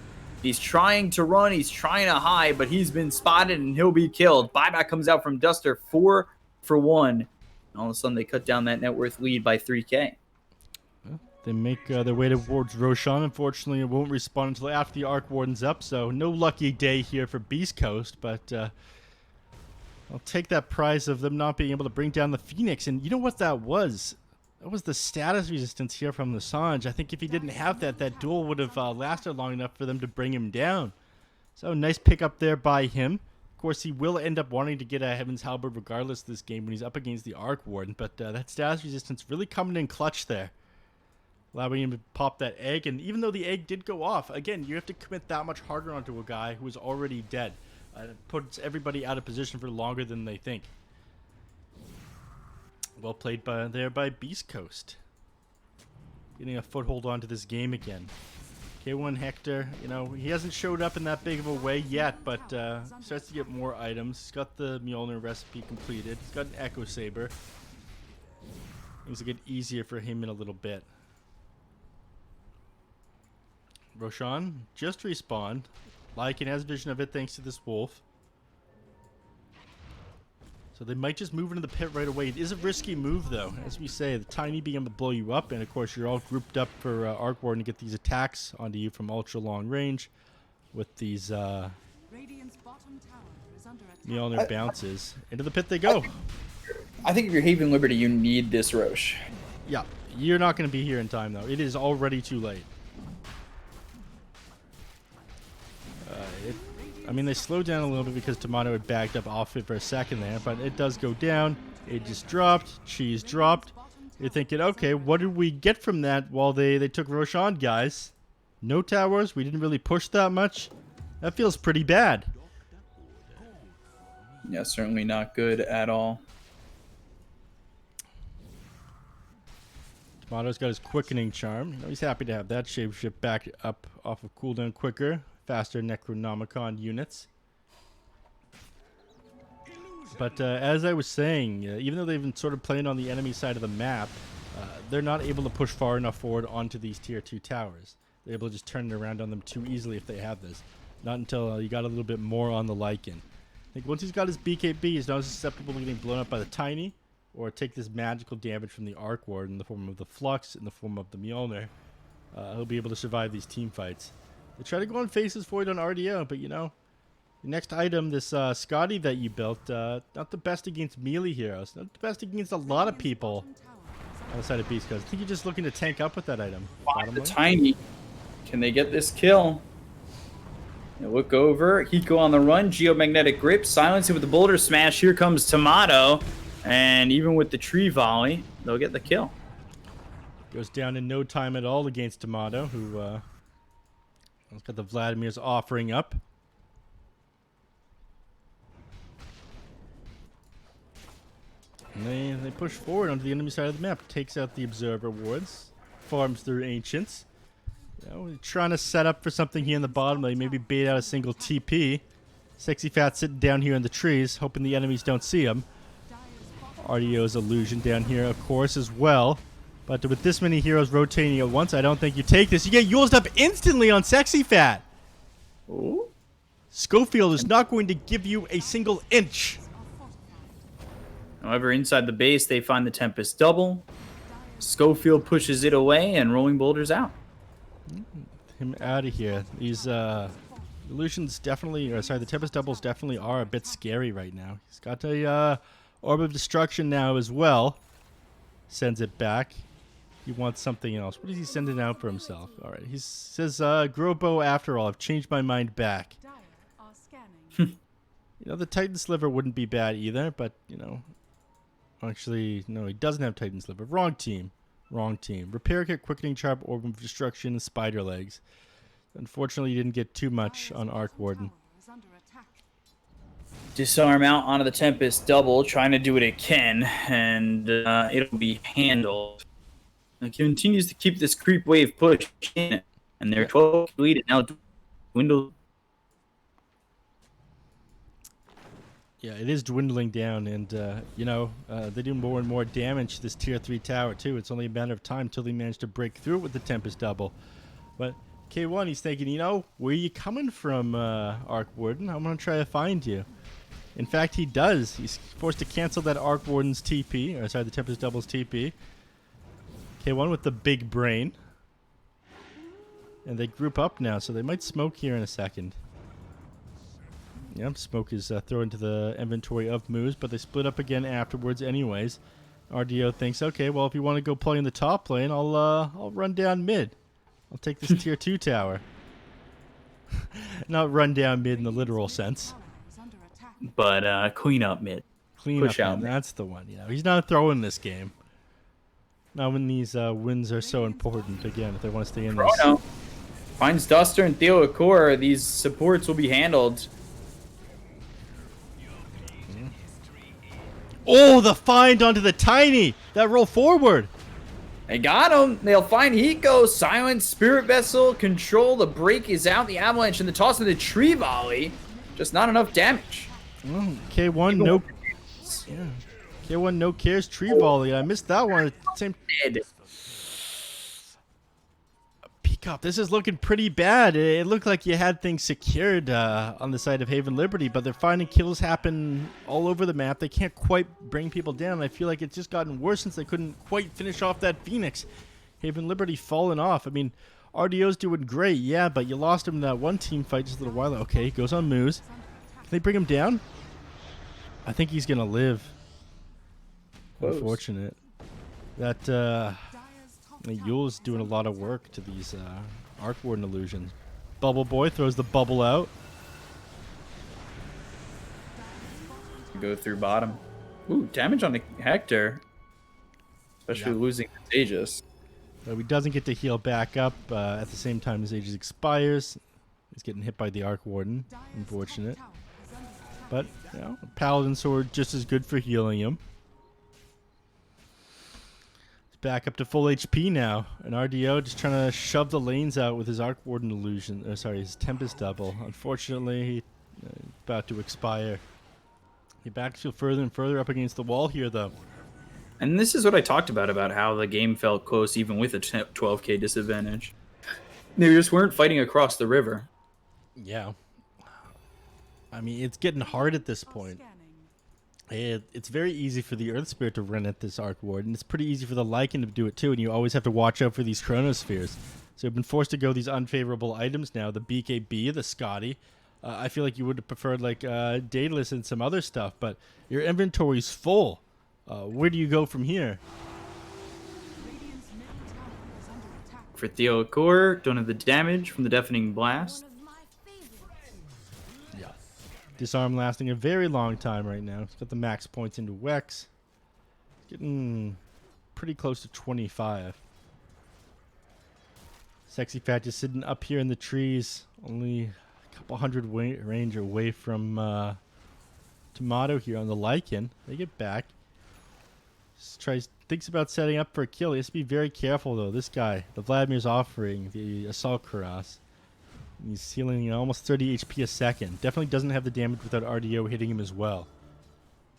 He's trying to run. He's trying to hide, but he's been spotted and he'll be killed. Buyback comes out from Duster 4 for 1. And all of a sudden, they cut down that net worth lead by 3K. They make their way towards Roshan. Unfortunately, it won't respawn until after the Arc Warden's up, so no lucky day here for Beast Coast, but I'll take that prize of them not being able to bring down the Phoenix. And you know what that was? That was the status resistance here from the Sanj. I think if he didn't have that, that duel would have lasted long enough for them to bring him down. So nice pick up there by him. Of course, he will end up wanting to get a Heaven's Halberd regardless this game when he's up against the Arc Warden, but that status resistance really coming in clutch there, allowing him to pop that egg. And even though the egg did go off, again, you have to commit that much harder onto a guy who is already dead. It puts everybody out of position for longer than they think. Well played by Beast Coast. Getting a foothold onto this game again. K1 Hector, you know, he hasn't showed up in that big of a way yet, but starts to get more items. He's got the Mjolnir recipe completed. He's got an Echo Saber. Things will get easier for him in a little bit. Roshan just respawned. Lycan has vision of it thanks to this wolf. So they might just move into the pit right away. It is a risky move, though. As we say, the Tiny being able to blow you up, and of course you're all grouped up for Arc Warden to get these attacks onto you from ultra long range with these Mjolnir bounces. Into the pit they go. I think if you're Haven Liberty, you need this Roche. Yeah, you're not going to be here in time, though. It is already too late. I mean, they slowed down a little bit because Tomato had backed up off it for a second there, but it does go down. It just dropped. Cheese dropped. You're thinking, okay, what did we get from that while they took Roshan, guys? No towers. We didn't really push that much. That feels pretty bad. Yeah, certainly not good at all. Tomato's got his quickening charm. You know, he's happy to have that shapeshift back up off of cooldown quicker. Faster Necronomicon units. But as I was saying, even though they've been sort of playing on the enemy side of the map, they're not able to push far enough forward onto these tier 2 towers. They're able to just turn it around on them too easily if they have this. Not until you got a little bit more on the Lycan. I think once he's got his BKB, he's not susceptible to getting blown up by the Tiny, or take this magical damage from the Arc Ward in the form of the Flux, in the form of the Mjolnir. He'll be able to survive these team fights. They try to go on Faces Void on RDO, but you know, the next item, this Scotty that you built, not the best against melee heroes. Not the best against a lot of people outside of Beast Coast. I think you're just looking to tank up with that item. Find the Tiny. Can they get this kill? They look over. Hiko on the run. Geomagnetic Grip. Silence it with the Boulder Smash. Here comes Tomato. And even with the Tree Volley, they'll get the kill. Goes down in no time at all against Tomato, who has got the Vladimir's offering up. And they they push forward onto the enemy side of the map. Takes out the observer wards. Farms through ancients. You know, trying to set up for something here in the bottom. Like maybe bait out a single TP. Sexy Fat sitting down here in the trees, hoping the enemies don't see him. RDO's illusion down here, of course, as well. But with this many heroes rotating at once, I don't think you take this. You get used up instantly on Sexy Fat. Ooh. Schofield is not going to give you a single inch. However, inside the base, they find the Tempest double. Schofield pushes it away, and Rolling Boulder's out. Him out of here. These illusions definitely, or sorry, the Tempest doubles definitely are a bit scary right now. He's got a Orb of Destruction now as well. Sends it back. He wants something else. What is he sending out for himself? All right, he says, Grobo, after all, I've changed my mind back. You know, the Titan Sliver wouldn't be bad either, but, you know, actually, no, he doesn't have Titan Sliver. Wrong team. Wrong team. Repair Kit, Quickening Charm, Orb of Destruction, Spider Legs. Unfortunately, you didn't get too much on Arc Warden. Disarm out onto the Tempest double, trying to do what it can, and it'll be handled. It continues to keep this creep wave push in, and their 12 lead is now dwindled. Yeah, it is dwindling down, and, you know, they do more and more damage to this Tier 3 tower, too. It's only a matter of time till they manage to break through it with the Tempest double. But K1, he's thinking, you know, where are you coming from, Arc Warden? I'm going to try to find you. In fact, he does. He's forced to cancel that Arc Warden's TP, or sorry, the Tempest double's TP. K1 with the big brain. And they group up now, so they might smoke here in a second. Yep, smoke is thrown into the inventory of moves, but they split up again afterwards anyways. RDO thinks, okay, well, if you want to go play in the top lane, I'll run down mid. I'll take this Tier 2 tower. Not run down mid in the literal sense. But clean up mid. Push out mid. That's the one. You know, he's not throwing this game. Not when these wins are so important, again, if they want to stay in this. Chrono finds Duster and Theo Akor. These supports will be handled. Oh, the find onto the Tiny! That roll forward! They got him. They'll find Hiko. Silence, Spirit Vessel, Control. The break is out. The Avalanche and the toss of the Tree Volley. Just not enough damage. Oh, K1, no... Yeah. K1, no cares, Tree Volley. I missed that one. Same... Bkop, this is looking pretty bad. It looked like you had things secured on the side of Haven Liberty, but they're finding kills happen all over the map. They can't quite bring people down. I feel like it's just gotten worse since they couldn't quite finish off that Phoenix. Haven Liberty falling off. I mean, RDO's doing great, yeah, but you lost him in that one team fight just a little while ago. Okay, he goes on moves. Can they bring him down? I think he's going to live. Close. Unfortunate. That, Yule's doing a lot of work to these Arc Warden illusions. Bubble Boy throws the bubble out. Go through bottom. Ooh, damage on the Hector. Especially losing his Aegis. But he doesn't get to heal back up at the same time his Aegis expires. He's getting hit by the Arc Warden. Unfortunate. But, you know, Paladin Sword just as good for healing him. Back up to full HP now. And RDO just trying to shove the lanes out with his Arc Warden illusion. His Tempest double. Unfortunately, he's about to expire. He backs you further and further up against the wall here, though. And this is what I talked about how the game felt close even with a 12k disadvantage. They just weren't fighting across the river. Yeah. I mean, it's getting hard at this point. It's very easy for the Earth Spirit to run at this Arc Warden. It's pretty easy for the Lycan to do it too, and you always have to watch out for these Chronospheres. So you've been forced to go these unfavorable items now, the BKB, the Scotty. I feel like you would have preferred like Daedalus and some other stuff, but your inventory's full. Where do you go from here? For Theo Akor, don't have the damage from the Deafening Blast. Disarm lasting a very long time right now. He's got the max points into Wex. Getting pretty close to 25. Sexy Fat just sitting up here in the trees. Only a couple hundred range away from Tomato here on the Lycan. They get back. Thinks about setting up for a kill. He has to be very careful though. This guy, the Vladimir's offering the assault cuirass. He's healing almost 30 HP a second. Definitely doesn't have the damage without RDO hitting him as well.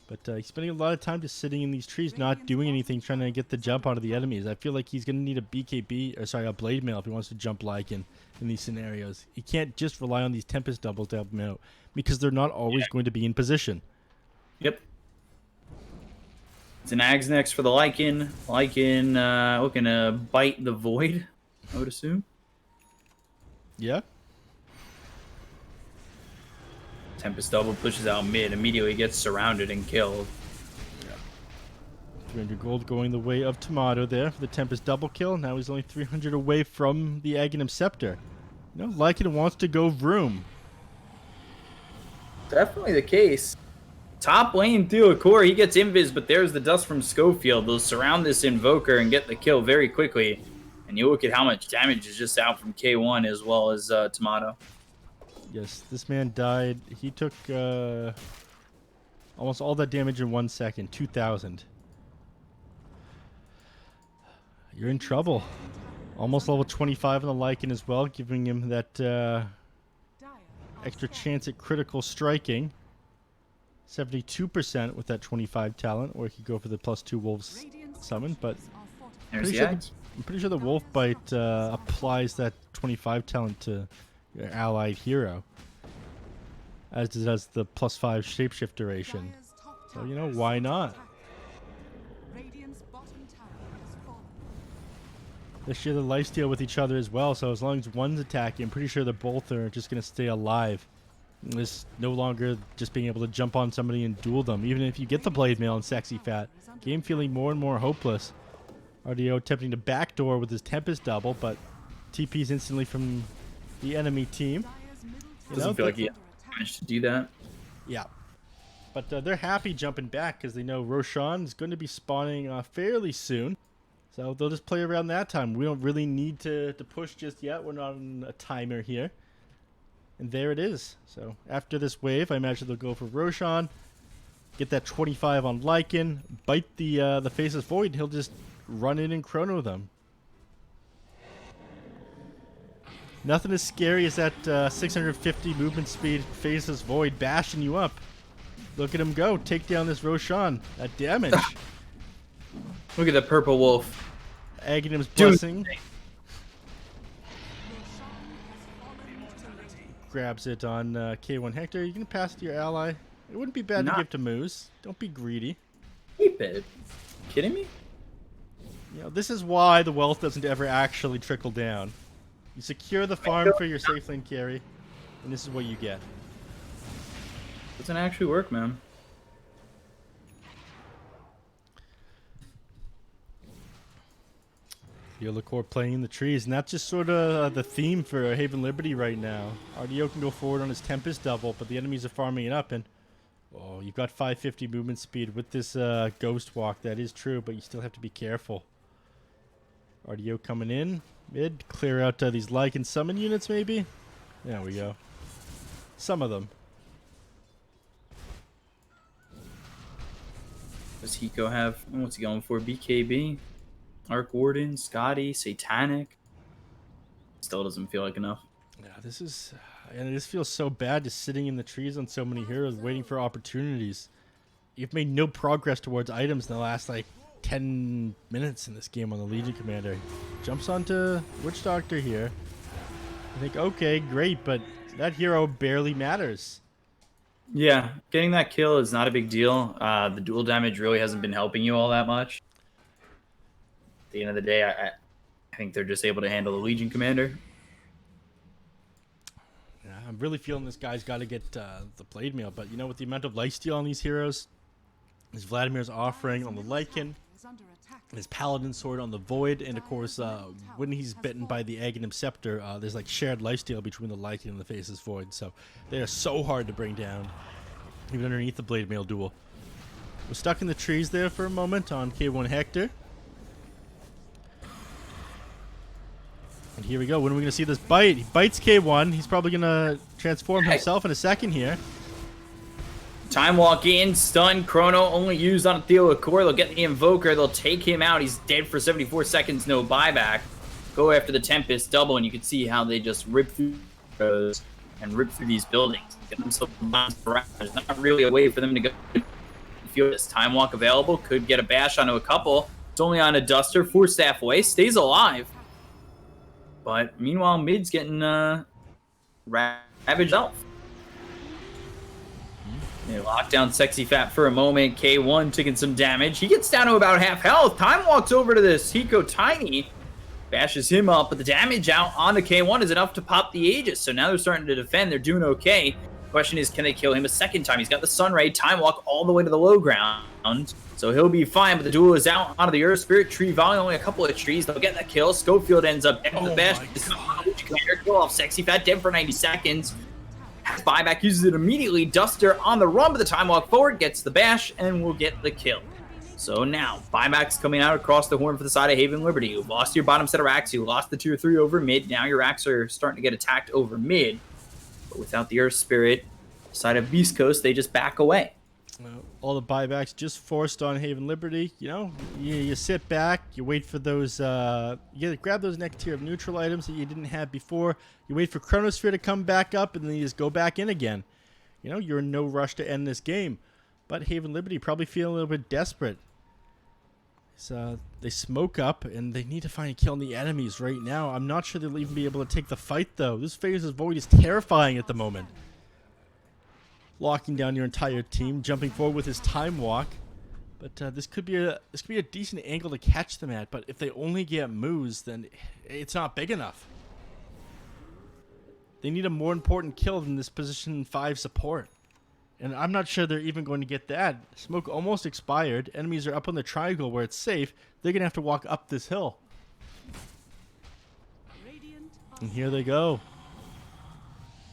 But he's spending a lot of time just sitting in these trees, not doing anything, trying to get the jump onto the enemies. I feel like he's going to need a a blade mail if he wants to jump Lycan in these scenarios. He can't just rely on these Tempest doubles to help him out because they're not always going to be in position. Yep. It's an Ags next for the Lycan. Lycan looking to bite the Void, I would assume. Yeah. Tempest double pushes out mid, immediately gets surrounded and killed. 300 gold going the way of Tomato there for the Tempest double kill. Now he's only 300 away from the Aghanim Scepter. You know, Lycan wants to go vroom. Definitely the case. Top lane through a core, he gets invis, but there's the dust from Schofield. They'll surround this Invoker and get the kill very quickly. And you look at how much damage is just out from K1 as well as Tomato. Yes, this man died. He took almost all that damage in 1 second. 2,000. You're in trouble. Almost level 25 on the Lycan as well, giving him that extra chance at critical striking. 72% with that 25 talent, or he could go for the +2 Wolves summon, but I'm pretty sure the Wolf Bite applies that 25 talent to your allied hero, as does the +5 shapeshift duration. So, you know, why not? They share the lifesteal with each other as well, so as long as one's attacking, I'm pretty sure they both are just going to stay alive. It's no longer just being able to jump on somebody and duel them. Even if you get the blade mail and sexy fat, game feeling more and more hopeless. RDO attempting to backdoor with his Tempest double, but TP's instantly from the enemy team. Doesn't feel like he managed to do that. Yeah. But they're happy jumping back because they know Roshan is going to be spawning fairly soon. So they'll just play around that time. We don't really need to push just yet. We're not on a timer here. And there it is. So after this wave, I imagine they'll go for Roshan, get that 25 on Lycan, bite the Faceless Void, and he'll just run in and chrono them. Nothing as scary as that 650 movement speed Faceless Void bashing you up. Look at him go. Take down this Roshan. That damage. Look at the purple wolf. Aghanim's blessing. Grabs it on K1 Hector. You can pass it to your ally. It wouldn't be bad to give to Moose. Don't be greedy. Keep it. Kidding me? You know, this is why the wealth doesn't ever actually trickle down. You secure the farm for your safe lane carry, and this is what you get. Doesn't actually work, man. Yolacor playing in the trees, and that's just sort of the theme for Haven Liberty right now. RDO can go forward on his Tempest double, but the enemies are farming it up, and oh, you've got 550 movement speed with this Ghost Walk. That is true, but you still have to be careful. RDO coming in mid, clear out these Lycan summon units, maybe. There we go. Some of them. Does Hiko have? What's he going for? BKB? Arc Warden, Scotty, Satanic. Still doesn't feel like enough. Yeah, this is, and this feels so bad just sitting in the trees on so many heroes waiting for opportunities. You've made no progress towards items in the last like 10 minutes in this game on the Legion Commander. Jumps onto Witch Doctor here. I think, okay, great, but that hero barely matters. Yeah, getting that kill is not a big deal. The dual damage really hasn't been helping you all that much. At the end of the day, I think they're just able to handle the Legion Commander. Yeah, I'm really feeling this guy's got to get the Blade Mail, but you know, with the amount of lifesteal on these heroes, his Vladimir's offering on the Lycan, his Paladin Sword on the Void, and of course, when he's bitten by the Aghanim Scepter, there's like shared lifesteal between the Lycan and the Faceless Void, so they are so hard to bring down, even underneath the Blade Mail duel. We're stuck in the trees there for a moment on K1 Hector. And here we go. When are we going to see this bite? He bites K1. He's probably going to transform himself in a second here. Time walk in, stun, chrono only used on Theocore. They'll get the invoker, they'll take him out. He's dead for 74 seconds, no buyback. Go after the Tempest double, and you can see how they just rip through those and rip through these buildings. Get themselves bounced around. There's not really a way for them to go. Feel this time walk available, could get a bash onto a couple. It's only on a Duster, 4 staff away, stays alive. But meanwhile, mid's getting ravaged out. They lock down Sexy Fat for a moment. K1 taking some damage. He gets down to about half health. Time walks over to this Hiko Tiny. Bashes him up, but the damage out on the K1 is enough to pop the Aegis. So now they're starting to defend. They're doing okay. Question is, can they kill him a second time? He's got the Sunray. Time walk all the way to the low ground. So he'll be fine, but the duel is out onto the Earth Spirit tree. Volley only a couple of trees. They'll get that kill. Schofield ends up dead with the bash. Kill off Sexy Fat, dead for 90 seconds. Buyback uses it immediately. Duster on the run, but the time walk forward gets the bash and will get the kill. So now, Buyback's coming out across the horn for the side of Haven Liberty. You lost your bottom set of racks. You lost the tier 3 over mid. Now your racks are starting to get attacked over mid. But without the Earth Spirit, side of Beast Coast, they just back away. All the buybacks just forced on Haven Liberty. You know, you sit back, you wait for those, you grab those next tier of neutral items that you didn't have before. You wait for Chronosphere to come back up, and then you just go back in again. You know, you're in no rush to end this game. But Haven Liberty probably feel a little bit desperate. So they smoke up, and they need to find a kill on the enemies right now. I'm not sure they'll even be able to take the fight, though. This phase of Void is terrifying at the moment. Locking down your entire team, jumping forward with his time walk. But this could be a decent angle to catch them at. But if they only get moves, then it's not big enough. They need a more important kill than this position 5 support. And I'm not sure they're even going to get that. Smoke almost expired. Enemies are up on the triangle where it's safe. They're going to have to walk up this hill. And here they go.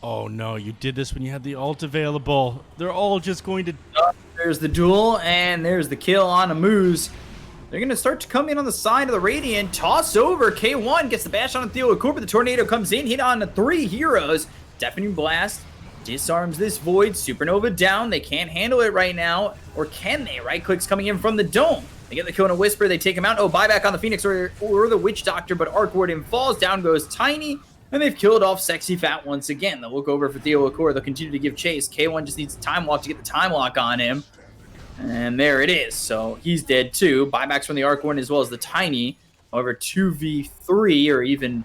Oh no, you did this when you had the ult available. They're all just going to... There's the duel, and there's the kill on a Moose. They're going to start to come in on the side of the Radiant. Toss over. K1 gets the bash on Theo Corp. The tornado comes in, hit on the 3 heroes. Deafening Blast disarms this Void. Supernova down. They can't handle it right now. Or can they? Right click's coming in from the dome. They get the kill in a Whisper. They take him out. Oh, buyback on the Phoenix or the Witch Doctor, but Arc Warden falls. Down goes Tiny. And they've killed off Sexy Fat once again. They'll look over for Theo Accor. They'll continue to give chase. K1 just needs a time walk to get the time lock on him. And there it is. So he's dead too. Buybacks from the Arc Warden as well as the Tiny. However, 2v3, or even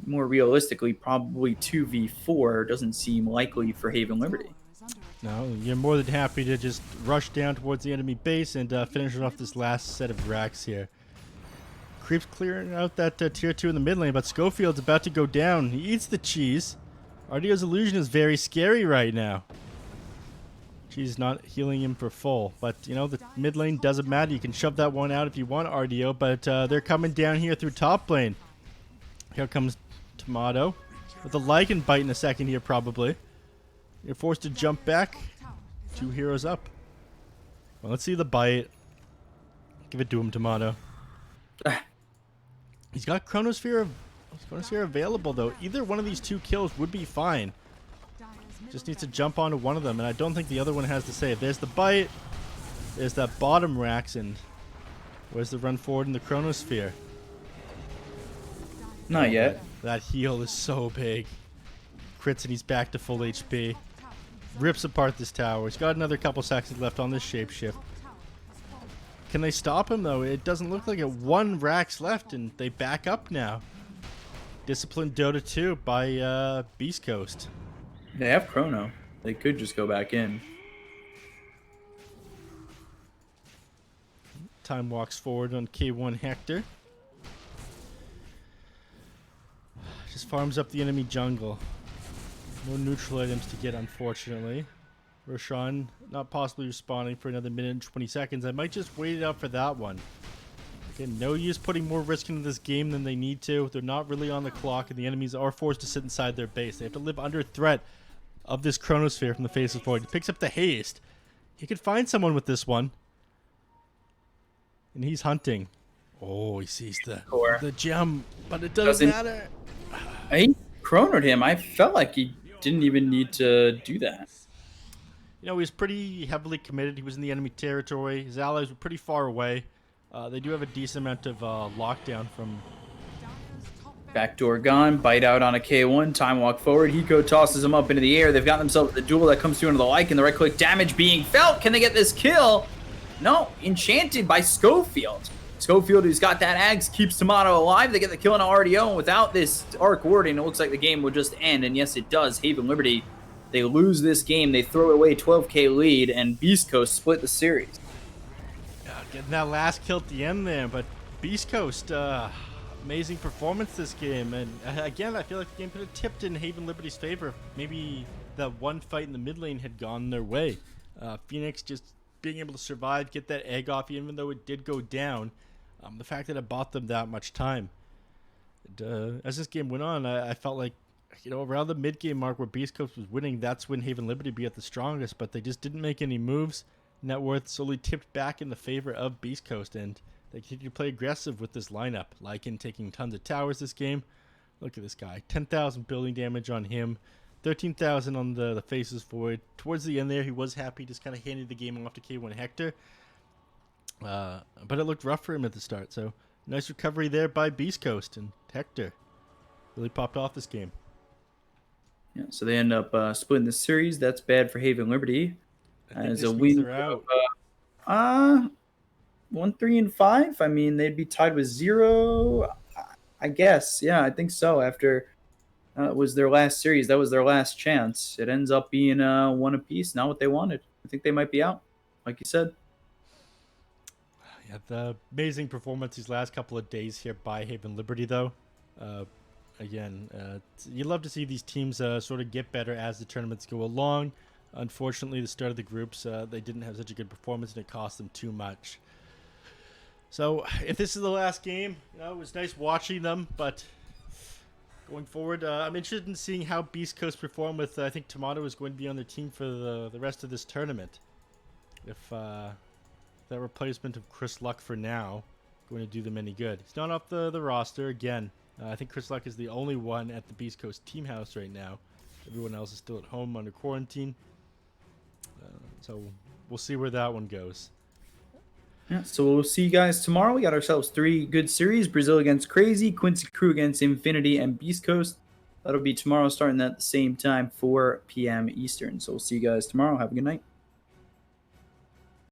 more realistically, probably 2v4, doesn't seem likely for Haven Liberty. No, you're more than happy to just rush down towards the enemy base and finish off this last set of racks here. Creeps clearing out that tier 2 in the mid lane, but Schofield's about to go down. He eats the cheese. Ardio's illusion is very scary right now. She's not healing him for full, but you know, the mid lane doesn't matter. You can shove that one out if you want, Ardio, but they're coming down here through top lane. Here comes Tomato with a Lycan bite in a second here, probably. You're forced to jump back. 2 heroes up. Well, let's see the bite. Give it to him, Tomato. He's got Chronosphere available, though. Either one of these 2 kills would be fine. Just needs to jump onto one of them, and I don't think the other one has to save. There's the bite. There's that bottom racks, and where's the run forward in the Chronosphere? Not yet. That heal is so big. Crits and he's back to full HP. Rips apart this tower. He's got another couple seconds left on this shapeshift. Can they stop him, though? It doesn't look like it. 1 racks left, and they back up now. Disciplined Dota 2 by Beast Coast. They have Chrono. They could just go back in. Time walks forward on K1 Hector. Just farms up the enemy jungle. No neutral items to get, unfortunately. Roshan not possibly responding for another minute and 20 seconds. I might just wait it out for that one. Again, no use putting more risk into this game than they need to. They're not really on the clock, and the enemies are forced to sit inside their base. They have to live under threat of this Chronosphere from the face of Void. He picks up the haste. He could find someone with this one. And he's hunting. Oh, he sees the gem, but it doesn't matter. I chronoed him. I felt like he didn't even need to do that. You know, he was pretty heavily committed. He was in the enemy territory. His allies were pretty far away. They do have a decent amount of lockdown from. Backdoor gone, bite out on a K1, time walk forward. Hiko tosses him up into the air. They've got themselves the duel that comes through into the like, and the right click damage being felt. Can they get this kill? No, enchanted by Schofield. Schofield, who's got that axe, keeps Tomato alive. They get the kill on RDO, and without this Arc Warden, it looks like the game will just end. And yes, it does. Haven Liberty, they lose this game. They throw away 12K lead, and Beast Coast split the series. Getting that last kill at the end there, but Beast Coast, amazing performance this game. And again, I feel like the game could have tipped in Haven Liberty's favor. Maybe that one fight in the mid lane had gone their way. Phoenix just being able to survive, get that egg off, even though it did go down. The fact that it bought them that much time. And, as this game went on, I felt like, you know, around the mid-game mark where Beast Coast was winning, that's when Haven Liberty be at the strongest, but they just didn't make any moves. Net worth slowly tipped back in the favor of Beast Coast, and they continue to play aggressive with this lineup. Lycan taking tons of towers this game. Look at this guy. 10,000 building damage on him. 13,000 on the faces void. Towards the end there, he was happy, just kind of handed the game off to K1 Hector. But it looked rough for him at the start, so nice recovery there by Beast Coast, and Hector really popped off this game. Yeah, so they end up splitting the series. That's bad for Haven Liberty. As a win, win, 1-3-5. I mean, they'd be tied with 0. I guess, yeah, I think so. After it was their last series, that was their last chance. It ends up being 1 apiece. Not what they wanted. I think they might be out, like you said. Yeah, the amazing performance these last couple of days here by Haven Liberty, though. Again, you love to see these teams sort of get better as the tournaments go along. Unfortunately, the start of the groups, they didn't have such a good performance, and it cost them too much. So, if this is the last game, you know, it was nice watching them, but going forward, I'm interested in seeing how Beast Coast perform with, I think Tomato is going to be on their team for the rest of this tournament. If that replacement of Chris Luck for now going to do them any good. He's not off the roster again. I think Chris Luck is the only one at the Beast Coast team house right now. Everyone else is still at home under quarantine. So we'll see where that one goes. Yeah, so we'll see you guys tomorrow. We got ourselves 3 good series. Brazil against Crazy, Quincy Crew against Infinity, and Beast Coast. That'll be tomorrow starting at the same time, 4 p.m. Eastern. So we'll see you guys tomorrow. Have a good night.